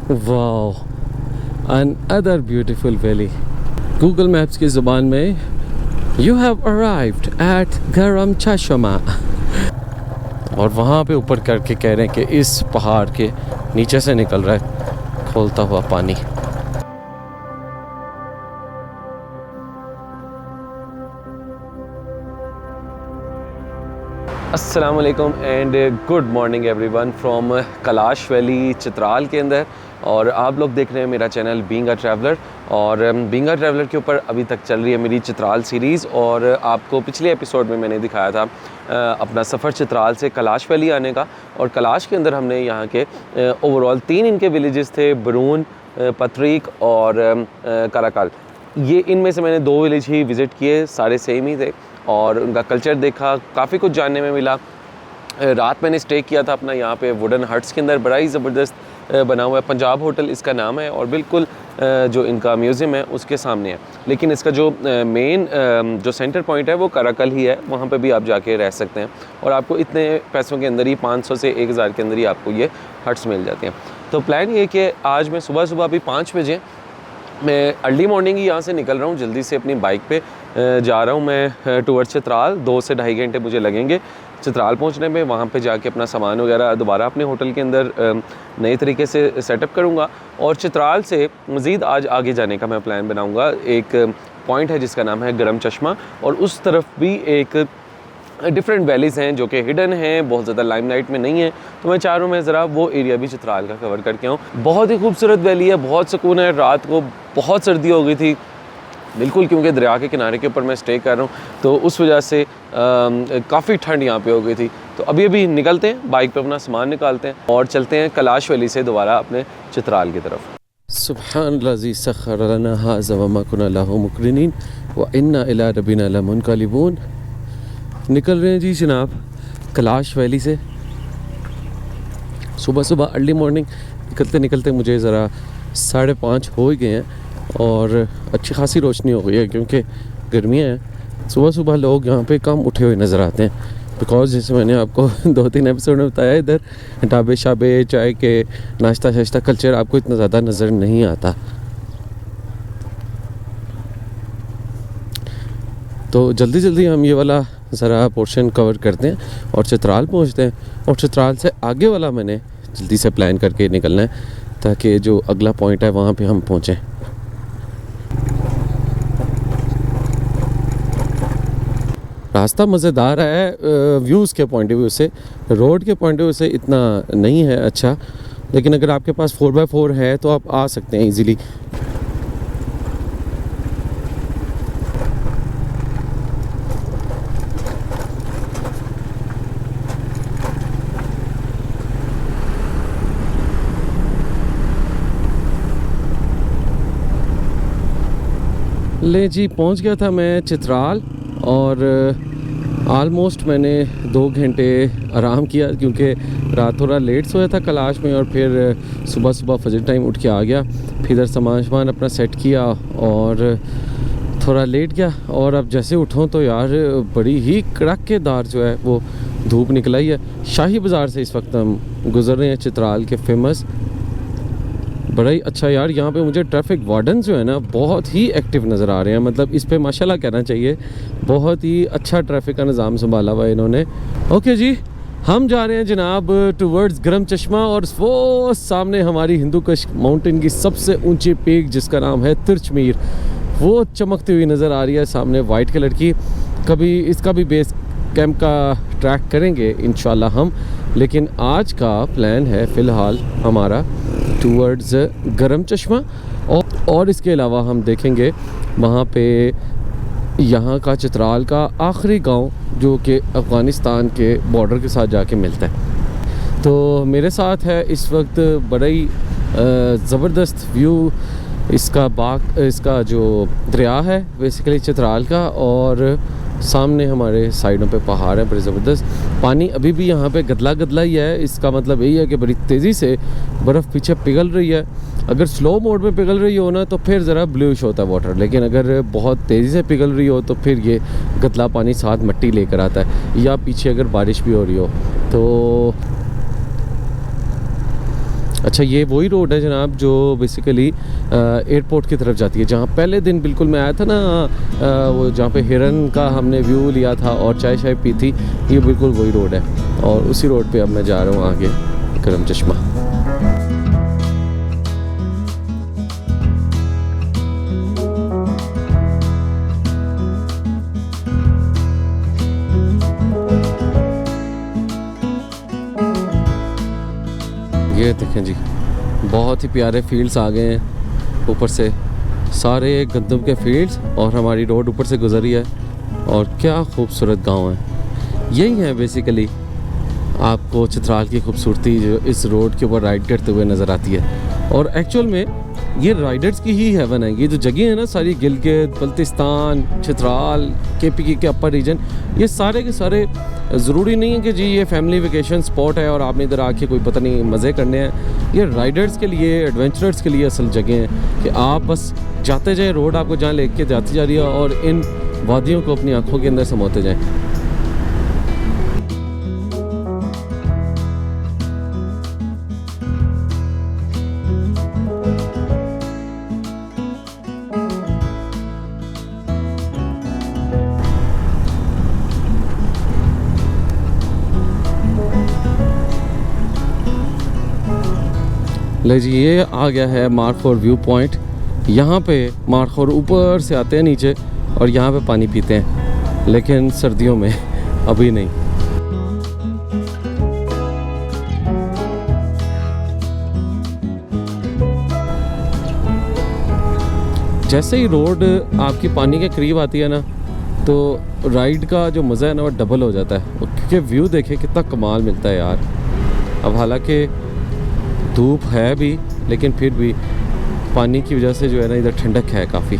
वाह, another beautiful valley. Google maps की ज़ुबान में यू हैव अराइव्ड एट गरम चश्मा, और वहाँ पे ऊपर करके कह रहे हैं कि इस पहाड़ के नीचे से निकल रहा है खोलता हुआ पानी। अस्सलाम वालेकुम and good morning everyone from Kailash valley Chitral के अंदर। और आप लोग देख रहे हैं मेरा चैनल बीइंग अ ट्रैवलर। और बीइंग अ ट्रैवलर के ऊपर अभी तक चल रही है मेरी चित्राल सीरीज़। और आपको पिछले एपिसोड में मैंने दिखाया था अपना सफ़र चित्राल से कैलाश वैली आने का। और कैलाश के अंदर हमने यहाँ के ओवरऑल 3 इनके विलेजेस थे, बरून, पतरीक और कराकल। ये इनमें से मैंने 2 विलेज ही विज़िट किए, सारे सेम ही थे और उनका कल्चर देखा, काफ़ी कुछ जानने में मिला। रात मैंने स्टे किया था अपना यहाँ पे वुडन हट्स के अंदर, बड़ा ही ज़बरदस्त बना हुआ है। पंजाब होटल इसका नाम है और बिल्कुल जो इनका म्यूज़ियम है उसके सामने है। लेकिन इसका जो मेन जो सेंटर पॉइंट है वो कराकल ही है, वहाँ पे भी आप जाके रह सकते हैं। और आपको इतने पैसों के अंदर ही 500 से 1000 के अंदर ही आपको ये हट्स मिल जाते हैं। तो प्लान ये कि आज मैं सुबह अभी 5 बजे मैं अर्ली मॉर्निंग ही यहाँ से निकल रहा हूँ, जल्दी से अपनी बाइक पे जा रहा हूँ मैं टूवर्ड्स चित्राल। 2 से ढाई घंटे मुझे लगेंगे चित्राल पहुँचने में। वहाँ पे जाके अपना सामान वगैरह दोबारा अपने होटल के अंदर नए तरीके से सेटअप करूँगा। और चित्राल से मज़ीद आज आगे जाने का मैं प्लान बनाऊँगा। एक पॉइंट है जिसका नाम है गरम चश्मा, और उस तरफ भी एक डिफरेंट वैलीज़ हैं जो कि हिडन हैं, बहुत ज़्यादा लाइमलाइट में नहीं है। तो मैं चाह रहा हूँ मैं ज़रा वो एरिया भी चित्राल का कवर करके आऊँ। बहुत ही खूबसूरत वैली है, बहुत सुकून है। रात को बहुत सर्दी हो गई थी बिल्कुल, क्योंकि दरिया के किनारे के ऊपर मैं स्टे कर रहा हूँ, तो उस वजह से काफ़ी ठंड यहाँ पे हो गई थी। तो अभी निकलते हैं, बाइक पे अपना सामान निकालते हैं और चलते हैं कैलाश वैली से दोबारा अपने चित्राल की तरफ। सुब्हानल्लाज़ी सख़्खर लना हाज़ा व मा कुन्ना लहू मुक़रिनीन व इन्ना इला रब्बिना लमुनक़लिबून। निकल रहे हैं जी जनाब कैलाश वैली से। सुबह अर्ली मॉर्निंग निकलते मुझे ज़रा 5:30 हो ही गए हैं और अच्छी खासी रोशनी हो गई है, क्योंकि गर्मियाँ हैं। सुबह लोग यहाँ पे कम उठे हुए नज़र आते हैं, बिकॉज़ जैसे मैंने आपको 2-3 एपिसोड में बताया, इधर ढाबे शाबे चाय के नाश्ता शाश्ता कल्चर आपको इतना ज़्यादा नज़र नहीं आता। तो जल्दी हम ये वाला ज़रा पोर्शन कवर करते हैं और चित्राल पहुंचते हैं। और चित्राल से आगे वाला मैंने जल्दी से प्लान करके निकलना है, ताकि जो अगला पॉइंट है वहाँ पे हम पहुँचें। रास्ता मज़ेदार है व्यूज़ के पॉइंट ऑफ व्यू से, रोड के पॉइंट ऑफ व्यू से इतना नहीं है अच्छा, लेकिन अगर आपके पास 4x4 है तो आप आ सकते हैं इजीली। ले जी, पहुंच गया था मैं चित्राल और आलमोस्ट मैंने 2 घंटे आराम किया, क्योंकि रात थोड़ा लेट सोया था कैलाश में। और फिर सुबह फजर टाइम उठ के आ गया, फिर इधर सामान अपना सेट किया और थोड़ा लेट गया। और अब जैसे उठूँ तो यार बड़ी ही कड़ाकेदार जो है वो धूप निकल आई है। शाही बाज़ार से इस वक्त हम गुज़र रहे हैं, चित्राल के फेमस। बड़ा ही अच्छा यार, यहाँ पे मुझे ट्रैफिक वार्डन जो है ना बहुत ही एक्टिव नज़र आ रहे हैं। मतलब इस पे माशाल्लाह कहना चाहिए, बहुत ही अच्छा ट्रैफिक का निज़ाम संभाला हुआ है इन्होंने। ओके जी, हम जा रहे हैं जनाब टूवर्ड्स गरम चश्मा। और वो सामने हमारी हिंदूकुश माउंटेन की सबसे ऊंची पीक जिसका नाम है तिरचमीर, वो चमकती हुई नज़र आ रही है सामने वाइट कलर की। कभी इसका भी बेस कैंप का ट्रैक करेंगे इंशाल्लाह हम, लेकिन आज का प्लान है फ़िलहाल हमारा टूवर्ड्स गरम चश्मा। और इसके अलावा हम देखेंगे वहाँ पे यहाँ का चित्राल का आखिरी गांव जो कि अफ़गानिस्तान के बॉर्डर के साथ जाके मिलता है। तो मेरे साथ है इस वक्त बड़ा ही ज़बरदस्त व्यू इसका जो दरिया है बेसिकली चित्राल का, और सामने हमारे साइडों पे पहाड़ है बड़े ज़बरदस्त। पानी अभी भी यहाँ पे गदला ही है। इसका मतलब यही है कि बड़ी तेज़ी से बर्फ़ पीछे पिघल रही है। अगर स्लो मोड में पिघल रही हो ना तो फिर ज़रा ब्लूइश होता है वाटर, लेकिन अगर बहुत तेज़ी से पिघल रही हो तो फिर ये गदला पानी साथ मिट्टी लेकर आता है, या पीछे अगर बारिश भी हो रही हो तो। अच्छा, ये वही रोड है जनाब जो बेसिकली एयरपोर्ट की तरफ जाती है, जहाँ पहले दिन बिल्कुल मैं आया था ना, वो जहाँ पे हिरन का हमने व्यू लिया था और चाय शाय पी थी, ये बिल्कुल वही रोड है। और उसी रोड पे अब मैं जा रहा हूँ आगे करम चश्मा। ये देखें जी, बहुत ही प्यारे फील्ड्स आ गए हैं, ऊपर से सारे गंदम के फील्ड्स और हमारी रोड ऊपर से गुजरी है। और क्या खूबसूरत गांव है। यही है बेसिकली आपको चित्राल की खूबसूरती जो इस रोड के ऊपर राइड करते हुए नज़र आती है। और एक्चुअल में ये राइडर्स की ही हेवन है। ये जो जगह है ना सारी, गिलगित बल्तिस्तान, चित्राल, केपी के अपर रीजन, ये सारे के सारे ज़रूरी नहीं है कि जी ये फैमिली वेकेशन स्पॉट है और आपने इधर आके कोई पता नहीं मज़े करने हैं। ये राइडर्स के लिए, एडवेंचरर्स के लिए असल जगह है कि आप बस जाते जाएँ, रोड आपको जहाँ लेके जाती जा रही है और इन वादियों को अपनी आंखों के अंदर समाते जाएँ। ले जी, ये आ गया है मारखोर व्यू पॉइंट। यहाँ पे मारखोर ऊपर से आते हैं नीचे और यहाँ पे पानी पीते हैं, लेकिन सर्दियों में, अभी नहीं। जैसे ही रोड आपकी पानी के करीब आती है ना, तो राइड का जो मज़ा है ना वो डबल हो जाता है, क्योंकि व्यू देखे कितना कमाल मिलता है यार। अब हालांकि धूप है भी, लेकिन फिर भी पानी की वजह से जो है ना इधर ठंडक है काफ़ी।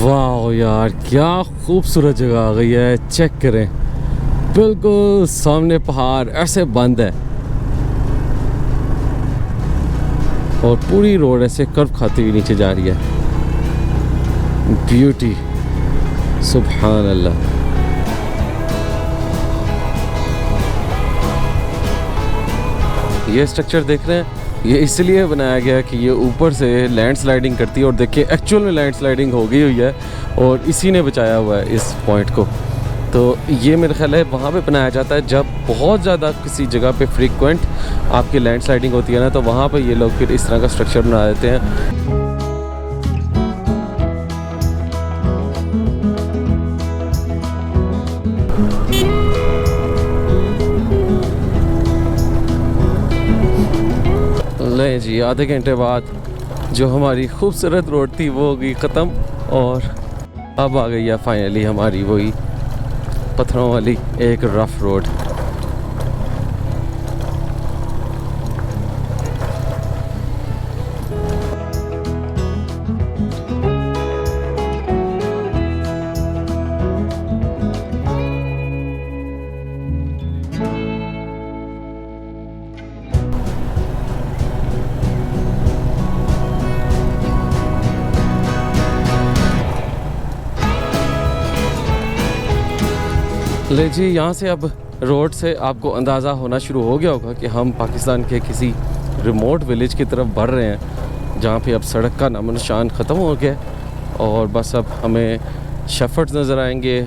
वाह यार, क्या खूबसूरत जगह आ गई है। चेक करें, बिल्कुल सामने पहाड़ ऐसे बंद है और पूरी रोड ऐसे कर्व खाती हुई नीचे जा रही है। ब्यूटी, सुभान अल्लाह। ये स्ट्रक्चर देख रहे हैं, ये इसलिए बनाया गया कि ये ऊपर से लैंड स्लाइडिंग करती है, और देखिए एक्चुअल में लैंड स्लाइडिंग हो गई हुई है और इसी ने बचाया हुआ है इस पॉइंट को। तो ये मेरा ख्याल है वहाँ पे बनाया जाता है जब बहुत ज़्यादा किसी जगह पे फ्रीक्वेंट आपकी लैंड स्लाइडिंग होती है ना, तो वहाँ पे ये लोग फिर इस तरह का स्ट्रक्चर बना देते हैं। ले जी, आधे घंटे बाद जो हमारी खूबसूरत रोड थी वो हो गई ख़त्म, और अब आ गई है फाइनली हमारी वही पत्थरों वाली एक रफ रोड। ले जी, यहाँ से अब रोड से आपको अंदाज़ा होना शुरू हो गया होगा कि हम पाकिस्तान के किसी रिमोट विलेज की तरफ बढ़ रहे हैं, जहाँ पे अब सड़क का नामो निशान ख़त्म हो गया और बस अब हमें शेफर्ड्स नज़र आएंगे,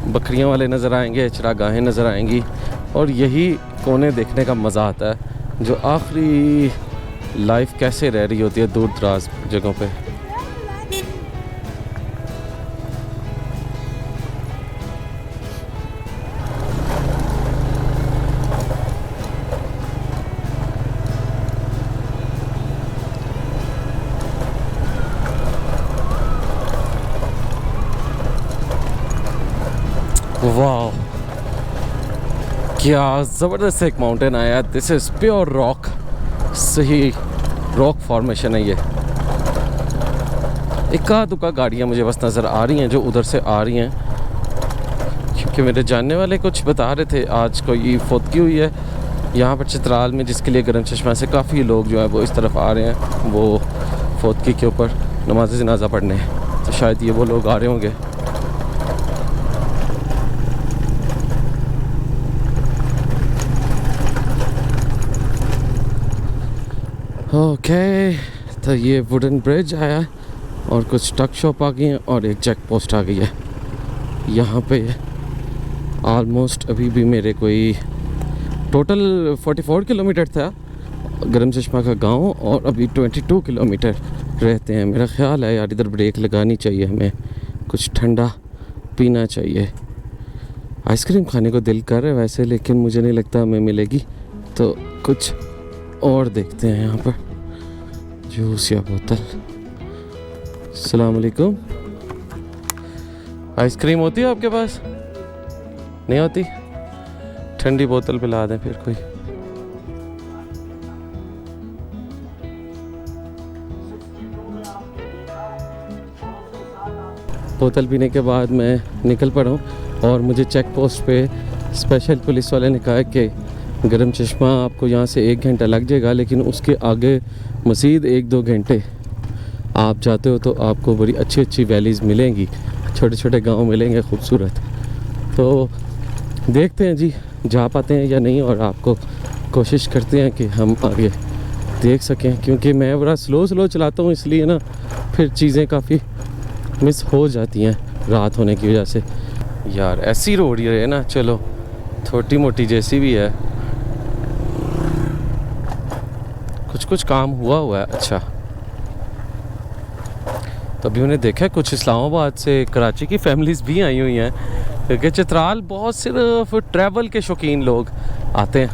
बकरियाँ वाले नज़र आएंगे, चरागाहें नज़र आएंगी, और यही कोने देखने का मज़ा आता है जो आखिरी लाइफ कैसे रह रही होती है दूर दराज जगहों पे। वाह, क्या ज़बरदस्त एक माउंटेन आया। दिस इज़ प्योर रॉक, सही रॉक फॉर्मेशन है ये। इक्का दुक्का गाड़ियाँ मुझे बस नज़र आ रही हैं जो उधर से आ रही हैं, कि मेरे जानने वाले कुछ बता रहे थे आज कोई फौतगी हुई है यहाँ पर चित्राल में, जिसके लिए गरम चश्मा से काफ़ी लोग जो है वो इस तरफ आ रहे हैं वो फौतगी के ऊपर नमाज जनाजा पढ़ने। तो शायद ये वो लोग आ रहे होंगे। ओके, तो ये वुडन ब्रिज आया और कुछ ट्रक शॉप आ गई हैं और एक चेक पोस्ट आ गई है यहाँ पे। ऑलमोस्ट अभी भी मेरे कोई टोटल 44 किलोमीटर था गरम चश्मा का गांव, और अभी 22 किलोमीटर रहते हैं। मेरा ख्याल है यार इधर ब्रेक लगानी चाहिए, हमें कुछ ठंडा पीना चाहिए। आइसक्रीम खाने को दिल कर रहा है वैसे, लेकिन मुझे नहीं लगता हमें मिलेगी, तो कुछ और देखते हैं यहाँ पर। जूस या बोतल। अस्सलाम वालेकुम, आइसक्रीम होती है आपके पास? नहीं होती? ठंडी बोतल पिला दें फिर कोई। बोतल पीने के बाद मैं निकल पड़ा हूँ और मुझे चेक पोस्ट पे स्पेशल पुलिस वाले ने कहा कि गरम चश्मा आपको यहाँ से 1 घंटा लग जाएगा, लेकिन उसके आगे मज़ीद 1-2 घंटे आप जाते हो तो आपको बड़ी अच्छी अच्छी वैलीज़ मिलेंगी, छोटे छोटे गांव मिलेंगे खूबसूरत। तो देखते हैं जी जा पाते हैं या नहीं, और आपको कोशिश करते हैं कि हम आगे देख सकें, क्योंकि मैं बड़ा स्लो चलाता हूँ इसलिए ना फिर चीज़ें काफ़ी मिस हो जाती हैं रात होने की वजह से। यार ऐसी रोड ये है ना, चलो छोटी मोटी जैसी भी है, कुछ काम हुआ है। अच्छा, तो अभी उन्हें देखा कुछ इस्लामाबाद से कराची की फैमिलीज़ भी आई हुई हैं, क्योंकि चित्राल बहुत सिर्फ ट्रैवल के शौकीन लोग आते हैं,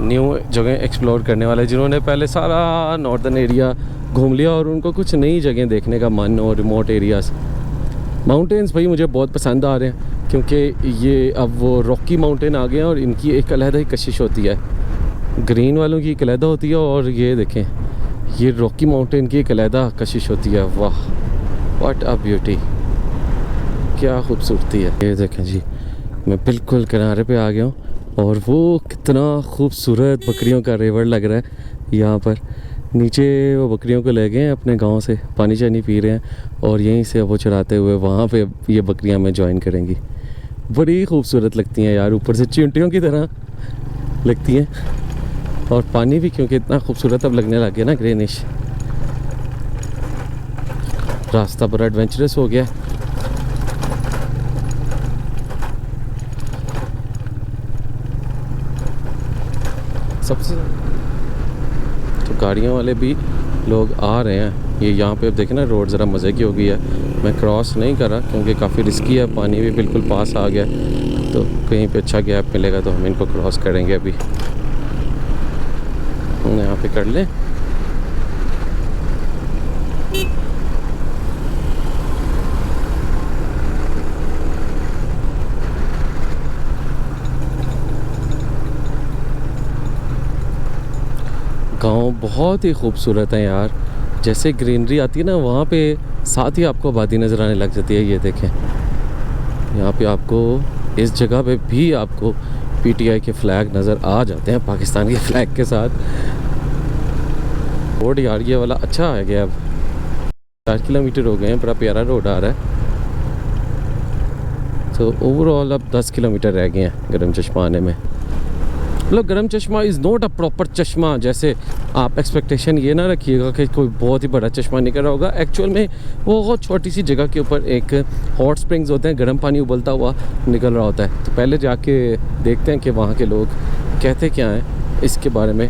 न्यू जगह एक्सप्लोर करने वाले, जिन्होंने पहले सारा नॉर्दर्न एरिया घूम लिया और उनको कुछ नई जगह देखने का मन हो, रिमोट एरियाज़। माउंटेन्स भाई मुझे बहुत पसंद आ रहे हैं, क्योंकि ये अब वो रॉकी माउंटेन आ गए हैं और इनकी एक अलग ही कशिश होती है। ग्रीन वालों की एक अलग होती है और ये देखें ये रॉकी माउंटेन की एक अलग कशिश होती है। वाह व्हाट अ ब्यूटी, क्या खूबसूरती है। ये देखें जी मैं बिल्कुल किनारे पे आ गया हूँ और वो कितना खूबसूरत बकरियों का रिवर लग रहा है यहाँ पर। नीचे वो बकरियों को ले गए हैं अपने गांव से, पानी शानी पी रहे हैं और यहीं से वो चराते हुए वहाँ पे ये बकरियाँ में ज्वाइन करेंगी। बड़ी खूबसूरत लगती हैं यार, ऊपर से चींटियों की तरह लगती हैं, और पानी भी क्योंकि इतना खूबसूरत अब लगने लग गया ना ग्रीनिश। रास्ता बड़ा एडवेंचरस हो गया। सबसे तो गाड़ियों वाले भी लोग आ रहे हैं। ये यहाँ पे अब देखें ना रोड ज़रा मज़े की हो गई है। मैं क्रॉस नहीं कर रहा क्योंकि काफ़ी रिस्की है, पानी भी बिल्कुल पास आ गया, तो कहीं पे अच्छा गैप मिलेगा तो हम इनको क्रॉस करेंगे। अभी हम यहाँ पे कर लें। गांव बहुत ही खूबसूरत है यार, जैसे ग्रीनरी आती है ना वहाँ पे साथ ही आपको आबादी नज़र आने लग जाती है। ये देखें यहाँ पे आपको इस जगह पे भी आपको पीटीआई के फ्लैग नज़र आ जाते हैं पाकिस्तान के फ्लैग के साथ। रोड यार ये वाला अच्छा आ गया, अब 4 किलोमीटर हो गए हैं, बड़ा प्यारा रोड आ रहा है। तो ओवरऑल अब 10 किलोमीटर रह गए हैं गरम चश्मा आने में। मतलब गरम चश्मा इज़ नॉट अ प्रॉपर चश्मा, जैसे आप एक्सपेक्टेशन ये ना रखिएगा कि कोई बहुत ही बड़ा चश्मा निकल रहा होगा। एक्चुअल में वो बहुत छोटी सी जगह के ऊपर एक हॉट स्प्रिंग्स होते हैं, गर्म पानी उबलता हुआ निकल रहा होता है। तो पहले जाके देखते हैं कि वहाँ के लोग कहते क्या हैं इसके बारे में।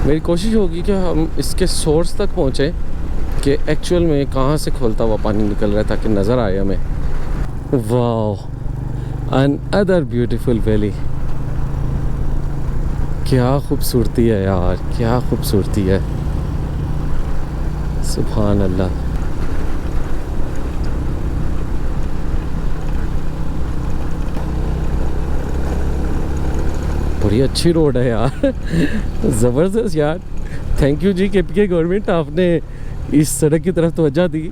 मेरी कोशिश होगी कि हम इसके सोर्स तक पहुँचें कि एक्चुअल में कहाँ से खोलता हुआ पानी निकल रहा है, ताकि नज़र आए हमें। वाह अनअदर ब्यूटीफुल वैली, क्या खूबसूरती है यार, क्या खूबसूरती है, सुभान अल्लाह। बड़ी अच्छी रोड है यार ज़बरदस्त यार। Thank you ji KPK government, आपने इस सड़क की तरफ तवज्जो दी।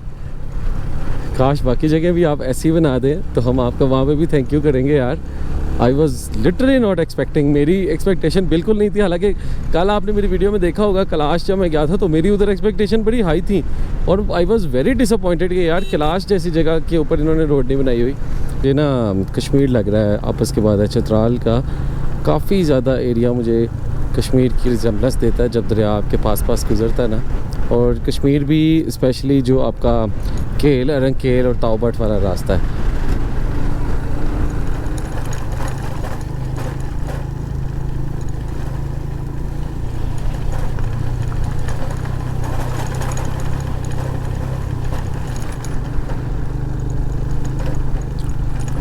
काश बाकी जगह भी आप ऐसी बना दें तो हम आपका वहाँ पे भी थैंक यू करेंगे यार। I was literally not expecting, मेरी एक्सपेक्टेशन बिल्कुल नहीं थी। हालांकि कल आपने मेरी वीडियो में देखा होगा, कैलाश जब मैं गया था तो मेरी उधर एक्सपेक्टेशन बड़ी हाई थी और आई वॉज वेरी डिसअपॉइंटेड कि यार कैलाश जैसी जगह के ऊपर इन्होंने रोड नहीं बनाई हुई। ये ना कश्मीर लग रहा है, आपस के बाद है चित्राल का काफ़ी ज़्यादा एरिया मुझे कश्मीर की रिजेम्बलेंस देता है जब दरिया आपके पास गुजरता है ना। और कश्मीर भी स्पेशली जो आपका केल, रंगकेल और ताओबट वाला रास्ता है।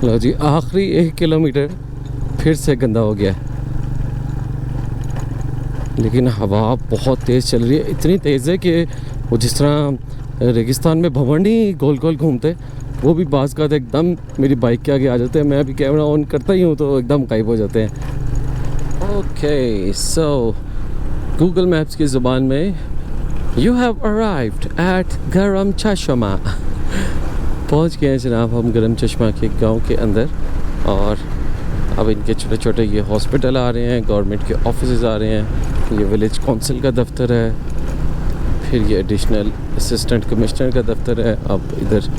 लो जी, आखिरी 1 किलोमीटर फिर से गंदा हो गया है, लेकिन हवा बहुत तेज़ चल रही है। इतनी तेज़ है कि वो जिस तरह रेगिस्तान में भंवर नहीं गोल गोल घूमते, वो भी बाज़ का एकदम मेरी बाइक के आगे आ जाते हैं। मैं अभी कैमरा ऑन करता ही हूँ तो एकदम गायब हो जाते हैं। ओके, सो गूगल मैप्स की ज़ुबान में यू हैव अराइव्ड एट गरम चश्मा। पहुँच गए हैं जनाब हम गरम चश्मा के गाँव के अंदर। और अब इनके छोटे छोटे ये हॉस्पिटल आ रहे हैं, गवर्नमेंट के ऑफिसेज आ रहे हैं, ये विलेज काउंसिल का दफ्तर है, फिर ये एडिशनल असिस्टेंट कमिश्नर का दफ्तर है। अब इधर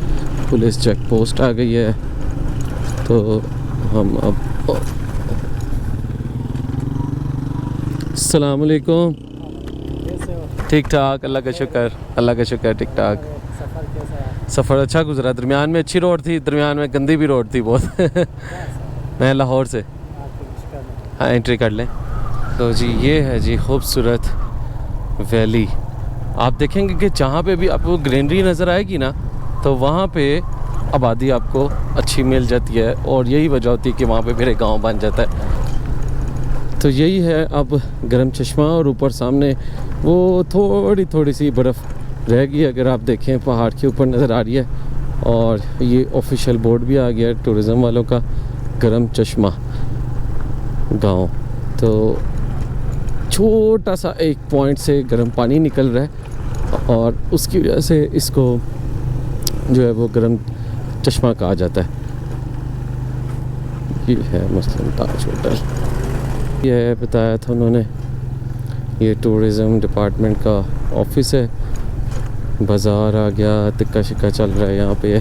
पुलिस चेक पोस्ट आ गई है, तो हम अब अस्सलाम वालेकुम। ठीक ठाक, अल्लाह का शुक्र, अल्लाह का शुक्र, ठीक ठाक। सफ़र अच्छा गुजरा, दरमियान में अच्छी रोड थी, दरमियान में गंदी भी रोड थी बहुत। मैं लाहौर से। हाँ, एंट्री कर लें। तो जी ये है जी खूबसूरत वैली। आप देखेंगे कि जहाँ पे भी आपको ग्रीनरी नज़र आएगी ना, तो वहाँ पे आबादी आपको अच्छी मिल जाती है और यही वजह होती है कि वहाँ पे फिर एक गाँव बन जाता है। तो यही है अब गरम चश्मा। और ऊपर सामने वो थोड़ी सी बर्फ़ रह गई, अगर आप देखें पहाड़ के ऊपर नज़र आ रही है। और ये ऑफिशियल बोर्ड भी आ गया है टूरिज़म वालों का, गरम चश्मा गांव। तो छोटा सा एक पॉइंट से गर्म पानी निकल रहा है और उसकी वजह से इसको जो है वो गरम चश्मा कहा जाता है। ये है मुस्लिम ताज होटल, ये है बताया था उन्होंने, ये टूरिज़म डिपार्टमेंट का ऑफिस है। बाज़ार आ गया, तिक्का शिक्का चल रहा है यहाँ पे।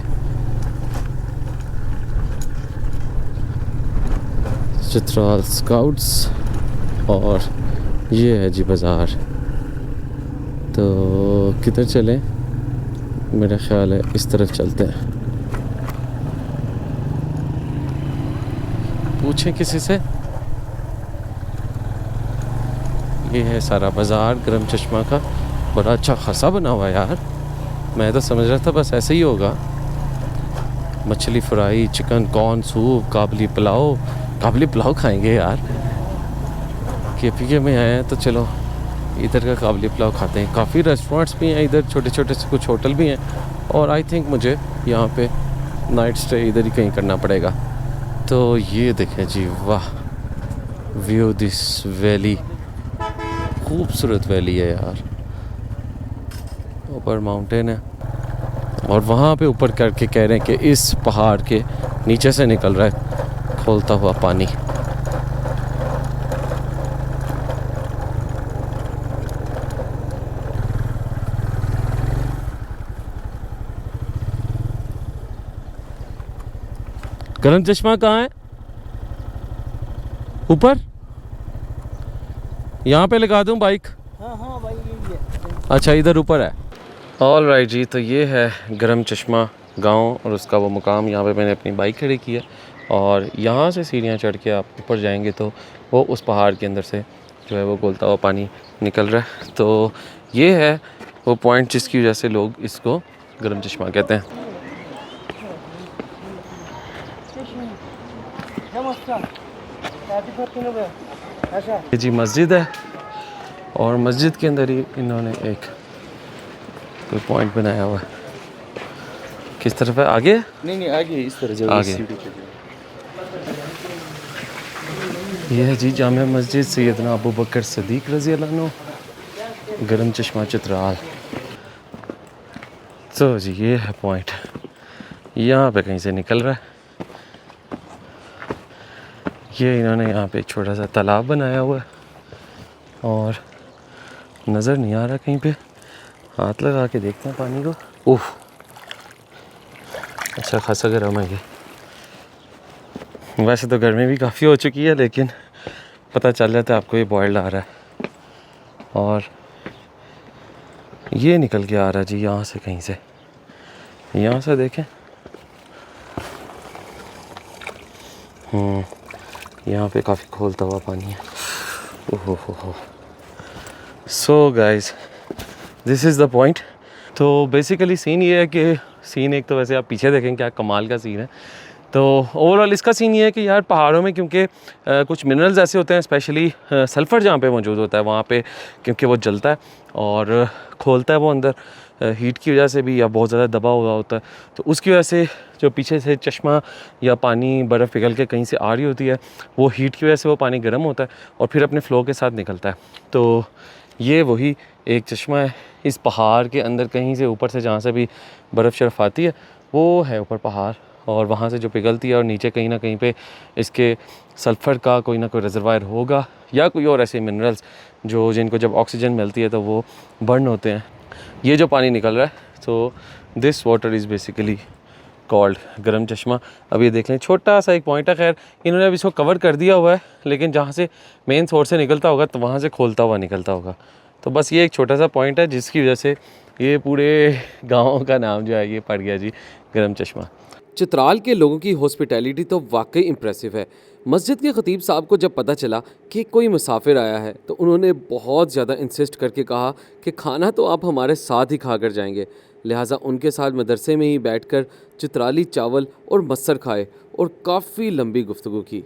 चित्राल स्काउट्स और ये है जी बाज़ार। तो किधर चलें? मेरा ख़्याल है इस तरफ चलते हैं। पूछें किसी से। ये है सारा बाज़ार गरम चश्मा का, बड़ा अच्छा खासा बना हुआ है यार। मैं तो समझ रहा था बस ऐसे ही होगा। मछली fry, chicken corn soup, Kabuli pulao खाएंगे यार। KPK में आए हैं तो चलो इधर का काबली पुलाव खाते हैं। काफ़ी रेस्टोरेंट्स भी हैं इधर, छोटे छोटे से कुछ होटल भी हैं। और आई थिंक मुझे यहाँ पे नाइट स्टे इधर ही कहीं करना पड़ेगा। तो ये देखें जी, वाह व्यू दिस वैली, खूबसूरत वैली है यार। ऊपर माउंटेन है और वहाँ पे ऊपर करके कह रहे हैं कि इस पहाड़ के नीचे से निकल रहा है खोलता हुआ पानी। गरम चश्मा कहाँ है? ऊपर? यहाँ पे लगा दूँ बाइक? हाँ भाई यही है। अच्छा, इधर ऊपर है। ऑल राइट जी, तो ये है गरम चश्मा गांव और उसका वो मुकाम। यहाँ पे मैंने अपनी बाइक खड़ी की है और यहाँ से सीढ़ियाँ चढ़ के आप ऊपर जाएंगे तो वो उस पहाड़ के अंदर से जो है वो गोलता हुआ पानी निकल रहा है। तो ये है वो पॉइंट जिसकी वजह से लोग इसको गरम चश्मा कहते हैं। ये जी मस्जिद है और मस्जिद के अंदर ही इन्होंने एक कोई पॉइंट बनाया हुआ है। किस तरफ है? आगे? नहीं आगे इस तरह आगे। ये है जी जामिया मस्जिद सैयदना अबू बकर सदीक रज़ी अल्लाह अन्हु, गरम चश्मा चित्राल। तो जी ये है पॉइंट। यहाँ पे कहीं से निकल रहा है। ये इन्होंने यहाँ पे एक छोटा सा तालाब बनाया हुआ है और नज़र नहीं आ रहा कहीं पे। हाथ लगा के देखते हैं पानी को। उफ, अच्छा खासा गर्म है ये। वैसे तो गर्मी भी काफ़ी हो चुकी है, लेकिन पता चल जाता है आपको ये बॉयल्ड आ रहा है। और ये निकल के आ रहा है जी यहाँ से, कहीं से, यहाँ से देखें। यहाँ पे काफ़ी खोलता हुआ पानी है। ओहो हो। So guys, this is the point. तो बेसिकली सीन ये है कि सीन एक तो वैसे आप पीछे देखें क्या कमाल का सीन है। तो ओवरऑल इसका सीन ये है कि यार पहाड़ों में क्योंकि कुछ मिनरल्स ऐसे होते हैं, स्पेशली सल्फ़र जहाँ पे मौजूद होता है वहाँ पे, क्योंकि वो जलता है और खोलता है वो अंदर हीट की वजह से भी, या बहुत ज़्यादा दबा हुआ होता है, तो उसकी वजह से जो पीछे से चश्मा या पानी बर्फ़ पिघल के कहीं से आ रही होती है, वो हीट की वजह से वो पानी गर्म होता है और फिर अपने फ़्लो के साथ निकलता है। तो ये वही एक चश्मा है इस पहाड़ के अंदर, कहीं से ऊपर से जहाँ से भी बर्फ़ शर्फ़ आती है वो है ऊपर पहाड़, और वहाँ से जो पिघलती है और नीचे कहीं ना कहीं पे इसके सल्फ़र का कोई ना कोई रिजर्वायर होगा, या कोई और ऐसे मिनरल्स जो जिनको जब ऑक्सीजन मिलती है तो वो बर्न होते हैं। ये जो पानी निकल रहा है, तो this water is basically called गर्म चश्मा। अब ये देख लें, छोटा सा एक पॉइंट है, खैर इन्होंने अब इसको कवर कर दिया हुआ है, लेकिन जहाँ से मेन सोर्स से निकलता होगा तो वहाँ से खोलता हुआ निकलता होगा। तो बस ये एक छोटा सा पॉइंट है जिसकी वजह से ये पूरे गाँव का नाम जो है ये पड़ गया जी गर्म चश्मा। चित्राल के लोगों की हॉस्पिटैलिटी तो वाकई इम्प्रेसिव है। मस्जिद के खतीब साहब को जब पता चला कि कोई मुसाफिर आया है तो उन्होंने बहुत ज़्यादा इंसिस्ट करके कहा कि खाना तो आप हमारे साथ ही खा कर जाएंगे। लिहाजा उनके साथ मदरसे में ही बैठकर चित्राली चावल और मस्सर खाए और काफ़ी लंबी गुफ्तगू की।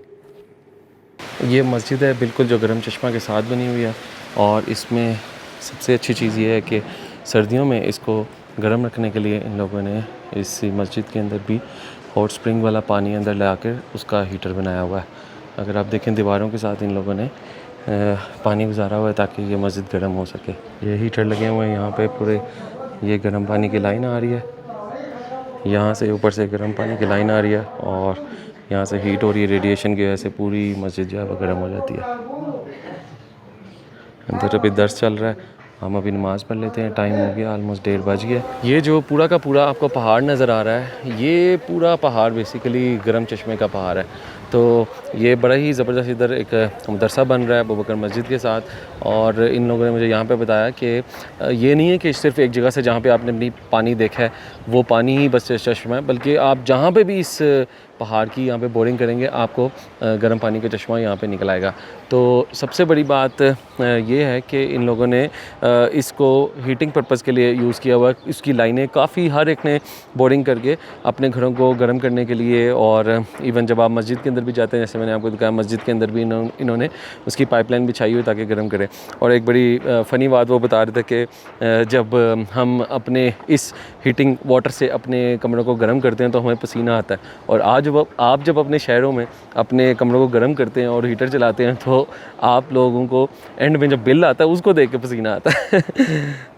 ये मस्जिद है बिल्कुल जो गर्म चश्मा के साथ बनी हुई है, और इसमें सबसे अच्छी चीज़ ये है कि सर्दियों में इसको गर्म रखने के लिए इन लोगों ने इस मस्जिद के अंदर भी हॉट स्प्रिंग वाला पानी अंदर ला कर उसका हीटर बनाया हुआ है। अगर आप देखें दीवारों के साथ इन लोगों ने पानी गुजारा हुआ है ताकि ये मस्जिद गर्म हो सके। ये हीटर लगे हुए हैं यहाँ पे पूरे, ये गर्म पानी की लाइन आ रही है, यहाँ से ऊपर से गर्म पानी की लाइन आ रही है और यहाँ से हीट हो रही है रेडिएशन की वजह से, पूरी मस्जिद जो है वो गर्म हो जाती है। अंदर अभी दर्स चल रहा है, हम अभी नमाज़ पढ़ लेते हैं, टाइम हो गया, ऑलमोस्ट 1:30 बज गया। ये जो पूरा का पूरा आपको पहाड़ नज़र आ रहा है, ये पूरा पहाड़ बेसिकली गर्म चश्मे का पहाड़ है। तो ये बड़ा ही ज़बरदस्त इधर एक मदरसा बन रहा है अबू बकर मस्जिद के साथ, और इन लोगों ने मुझे यहाँ पे बताया कि ये नहीं है कि सिर्फ एक जगह से जहाँ पे आपने अपनी पानी देखा है वो पानी ही बस चश्मा है, बल्कि आप जहाँ पे भी इस पहाड़ की यहाँ पे बोरिंग करेंगे आपको गर्म पानी का चश्मा यहाँ पे निकल आएगा। तो सबसे बड़ी बात ये है कि इन लोगों ने इसको हीटिंग पर्पज़ के लिए यूज़ किया हुआ है। इसकी लाइनें काफ़ी, हर एक ने बोरिंग करके अपने घरों को गर्म करने के लिए, और इवन जब आप मस्जिद के अंदर भी जाते हैं, जैसे मैंने आपको दिखाया मस्जिद के अंदर भी इन्होंने उसकी पाइपलाइन बिछाई हुई ताकि गर्म करे। और एक बड़ी फ़नी बात वो बता रहे थे कि जब हम अपने इस हीटिंग वाटर से अपने कमरों को गर्म करते हैं तो हमें पसीना आता है, और आज आप जब अपने शहरों में अपने कमरों को गर्म करते हैं और हीटर चलाते हैं तो आप लोगों को एंड में जब बिल आता है उसको देख के पसीना आता है।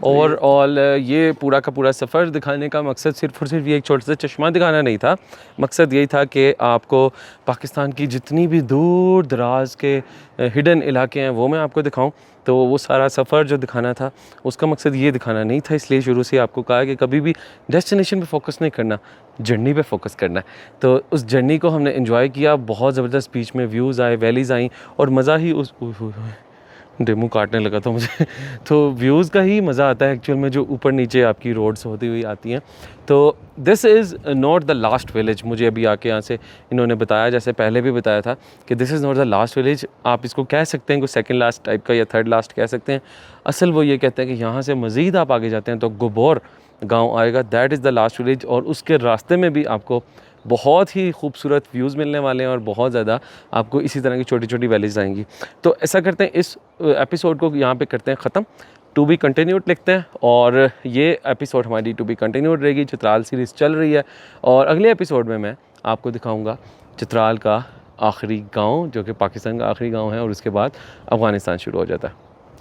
ओवरऑल ये पूरा का पूरा सफ़र दिखाने का मकसद सिर्फ और सिर्फ ये एक छोटा सा चश्मा दिखाना नहीं था, मकसद यही था कि आपको पाकिस्तान की जितनी भी दूर दराज के हिडन इलाके हैं वो मैं आपको दिखाऊं। तो वो सारा सफ़र जो दिखाना था उसका मकसद ये दिखाना नहीं था, इसलिए शुरू से आपको कहा कि कभी भी डेस्टिनेशन पे फोकस नहीं करना, जर्नी पे फोकस करना है। तो उस जर्नी को हमने एंजॉय किया, बहुत ज़बरदस्त बीच में व्यूज़ आए, वैलीज़ आई, और मज़ा ही उस डेमू काटने लगा था मुझे। तो व्यूज़ का ही मज़ा आता है एक्चुअल में, जो ऊपर नीचे आपकी रोड्स होती हुई आती हैं। तो this is not the last village, मुझे अभी आके यहाँ से इन्होंने बताया, जैसे पहले भी बताया था कि this is not the last village. आप इसको कह सकते हैं कोई सेकंड लास्ट टाइप का या थर्ड लास्ट कह सकते हैं। असल वो ये कहते हैं कि यहाँ से मज़ीद आप आगे जाते हैं तो गोबोर गाँव आएगा, that is the last village, और उसके रास्ते में भी आपको बहुत ही खूबसूरत व्यूज़ मिलने वाले हैं और बहुत ज़्यादा आपको इसी तरह की छोटी छोटी वैलीज़ आएंगी। तो ऐसा करते हैं, इस एपिसोड को यहाँ पे करते हैं ख़त्म, टू बी कंटिन्यूड लिखते हैं, और ये एपिसोड हमारी टू बी कंटिन्यूड रहेगी। चित्राल सीरीज़ चल रही है, और अगले एपिसोड में मैं आपको दिखाऊँगा चित्राल का आखिरी गाँव, जो कि पाकिस्तान का आखिरी गाँव है, और उसके बाद अफ़गानिस्तान शुरू हो जाता है।